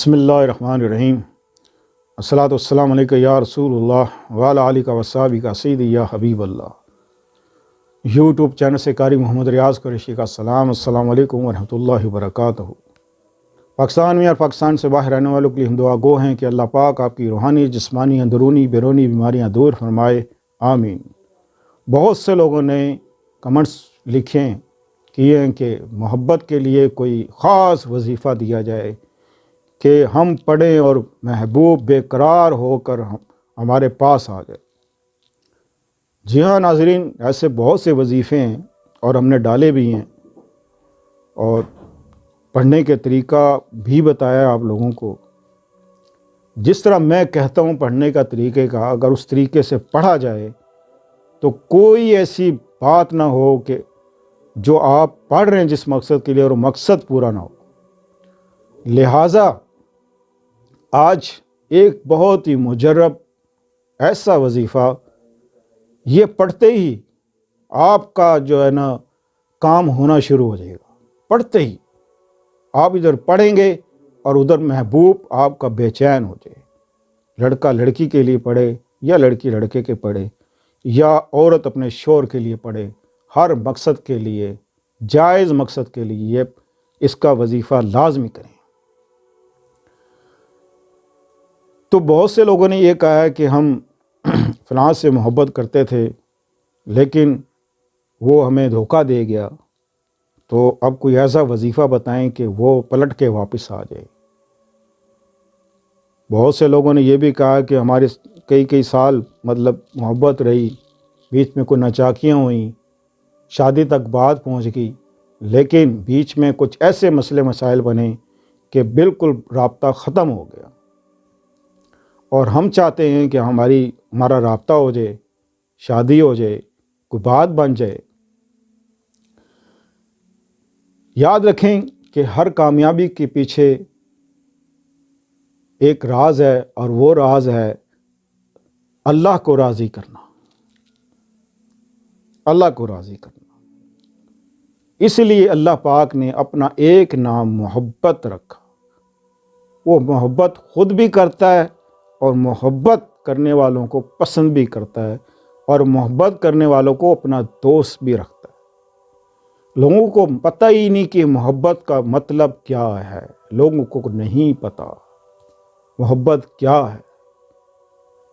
بسم اللہ الرحمن الرحیم الصلاۃ والسلام علیکہ یا رسول اللہ وعلی آلہ وصحبہ سیدی یا حبیب اللہ۔ یوٹیوب چینل سے قاری محمد ریاض قریشی کا سلام، السلام علیکم ورحمۃ اللہ وبرکاتہ۔ پاکستان میں اور پاکستان سے باہر رہنے والوں کے لیے ہم دعا گو ہیں کہ اللہ پاک آپ کی روحانی، جسمانی، اندرونی، بیرونی بیماریاں دور فرمائے، آمین۔ بہت سے لوگوں نے کمنٹس کیے ہیں کہ محبت کے لیے کوئی خاص وظیفہ دیا جائے کہ ہم پڑھیں اور محبوب بے قرار ہو کر ہمارے پاس آ جائے۔ جی ہاں ناظرین، ایسے بہت سے وظیفے ہیں اور ہم نے ڈالے بھی ہیں، اور پڑھنے کے طریقہ بھی بتایا آپ لوگوں کو۔ جس طرح میں کہتا ہوں پڑھنے کا طریقے کا، اگر اس طریقے سے پڑھا جائے تو کوئی ایسی بات نہ ہو کہ جو آپ پڑھ رہے ہیں جس مقصد کے لیے اور وہ مقصد پورا نہ ہو۔ لہٰذا آج ایک بہت ہی مجرب ایسا وظیفہ، یہ پڑھتے ہی آپ کا جو ہے نا کام ہونا شروع ہو جائے گا۔ پڑھتے ہی آپ ادھر پڑھیں گے اور ادھر محبوب آپ کا بے چین ہو جائے۔ لڑکا لڑکی کے لیے پڑھے یا لڑکی لڑکے کے پڑھے یا عورت اپنے شوہر کے لیے پڑھے، ہر مقصد کے لیے، جائز مقصد کے لیے اس کا وظیفہ لازمی کریں۔ تو بہت سے لوگوں نے یہ کہا ہے کہ ہم فلاں سے محبت کرتے تھے لیکن وہ ہمیں دھوکہ دے گیا، تو اب کوئی ایسا وظیفہ بتائیں کہ وہ پلٹ کے واپس آ جائے۔ بہت سے لوگوں نے یہ بھی کہا کہ ہمارے کئی سال محبت رہی، بیچ میں کوئی نچاکیاں ہوئیں، شادی تک بات پہنچ گئی، لیکن بیچ میں کچھ ایسے مسئلے مسائل بنے کہ بالکل رابطہ ختم ہو گیا، اور ہم چاہتے ہیں کہ ہمارا رابطہ ہو جائے، شادی ہو جائے، کوئی بات بن جائے۔ یاد رکھیں کہ ہر کامیابی کے پیچھے ایک راز ہے، اور وہ راز ہے اللہ کو راضی کرنا۔ اللہ کو راضی کرنا۔ اس لیے اللہ پاک نے اپنا ایک نام محبت رکھا۔ وہ محبت خود بھی کرتا ہے اور محبت کرنے والوں کو پسند بھی کرتا ہے، اور محبت کرنے والوں کو اپنا دوست بھی رکھتا ہے۔ لوگوں کو پتہ ہی نہیں کہ محبت کا مطلب کیا ہے، لوگوں کو نہیں پتہ محبت کیا ہے۔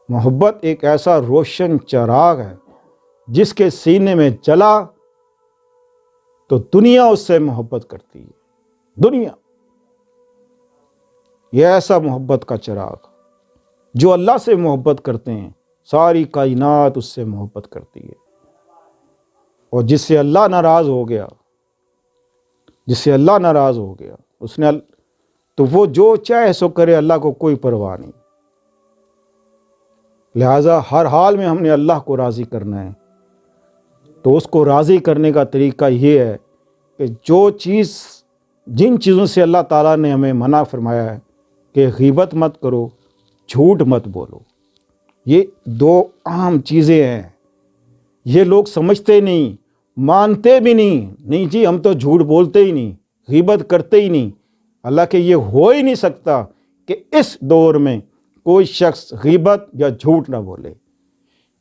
محبت ایک ایسا روشن چراغ ہے جس کے سینے میں جلا تو دنیا اس سے محبت کرتی ہے۔ دنیا، یہ ایسا محبت کا چراغ جو اللہ سے محبت کرتے ہیں، ساری کائنات اس سے محبت کرتی ہے، اور جس سے اللہ ناراض ہو گیا، اس نے تو وہ جو چاہے سو کرے، اللہ کو کوئی پرواہ نہیں۔ لہٰذا ہر حال میں ہم نے اللہ کو راضی کرنا ہے۔ تو اس کو راضی کرنے کا طریقہ یہ ہے کہ جن چیزوں سے اللہ تعالیٰ نے ہمیں منع فرمایا ہے کہ غیبت مت کرو، جھوٹ مت بولو، یہ دو اہم چیزیں ہیں۔ یہ لوگ سمجھتے نہیں، مانتے بھی نہیں جی ہم تو جھوٹ بولتے ہی نہیں، غیبت کرتے ہی نہیں۔ اللہ کہ یہ ہو ہی نہیں سکتا کہ اس دور میں کوئی شخص غیبت یا جھوٹ نہ بولے۔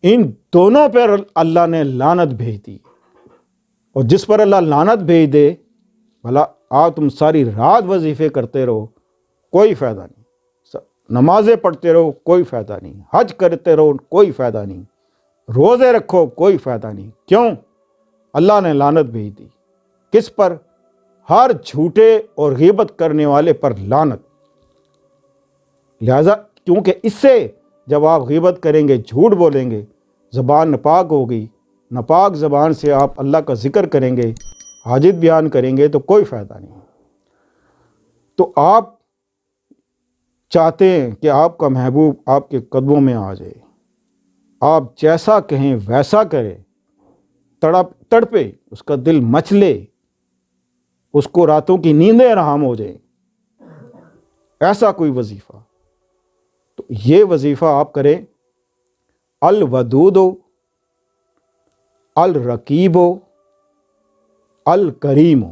ان دونوں پر اللہ نے لعنت بھیج دی، اور جس پر اللہ لعنت بھیج دے، بھلا تم ساری رات وظیفے کرتے رہو، کوئی فائدہ نہیں، نمازیں پڑھتے رہو، کوئی فائدہ نہیں، حج کرتے رہو، کوئی فائدہ نہیں، روزے رکھو، کوئی فائدہ نہیں۔ کیوں؟ اللہ نے لعنت بھیج دی۔ کس پر؟ ہر جھوٹے اور غیبت کرنے والے پر لعنت۔ لہذا کیونکہ اس سے جب آپ غیبت کریں گے، جھوٹ بولیں گے، زبان ناپاک ہوگی، ناپاک زبان سے آپ اللہ کا ذکر کریں گے، حاجت بیان کریں گے، تو کوئی فائدہ نہیں۔ تو آپ چاہتے ہیں کہ آپ کا محبوب آپ کے قدموں میں آ جائے، آپ جیسا کہیں ویسا کرے، تڑپے، اس کا دل مچلے، اس کو راتوں کی نیندیں حرام ہو جائیں، ایسا کوئی وظیفہ۔ تو یہ وظیفہ آپ کریں، الودود الرقیب الکریم،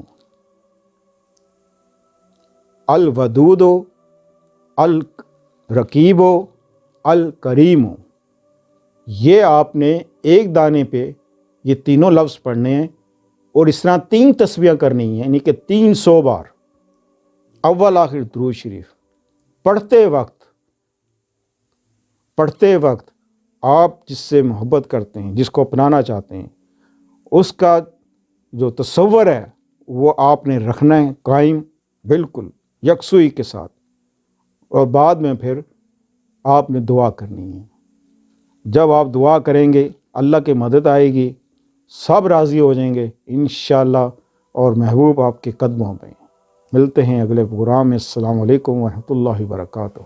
الودود الرقیب الکریم، یہ آپ نے ایک دانے پہ یہ تینوں لفظ پڑھنے ہیں اور اس طرح 3 تسبیحیں کرنی ہیں، یعنی کہ 300 بار اول آخر درود شریف پڑھتے وقت آپ جس سے محبت کرتے ہیں، جس کو اپنانا چاہتے ہیں، اس کا جو تصور ہے وہ آپ نے رکھنا ہے قائم، بالکل یکسوئی کے ساتھ، اور بعد میں پھر آپ نے دعا کرنی ہے۔ جب آپ دعا کریں گے اللہ کی مدد آئے گی، سب راضی ہو جائیں گے انشاءاللہ، اور محبوب آپ کے قدموں پہ۔ ملتے ہیں اگلے پروگرام میں۔ السلام علیکم ورحمۃ اللہ وبرکاتہ۔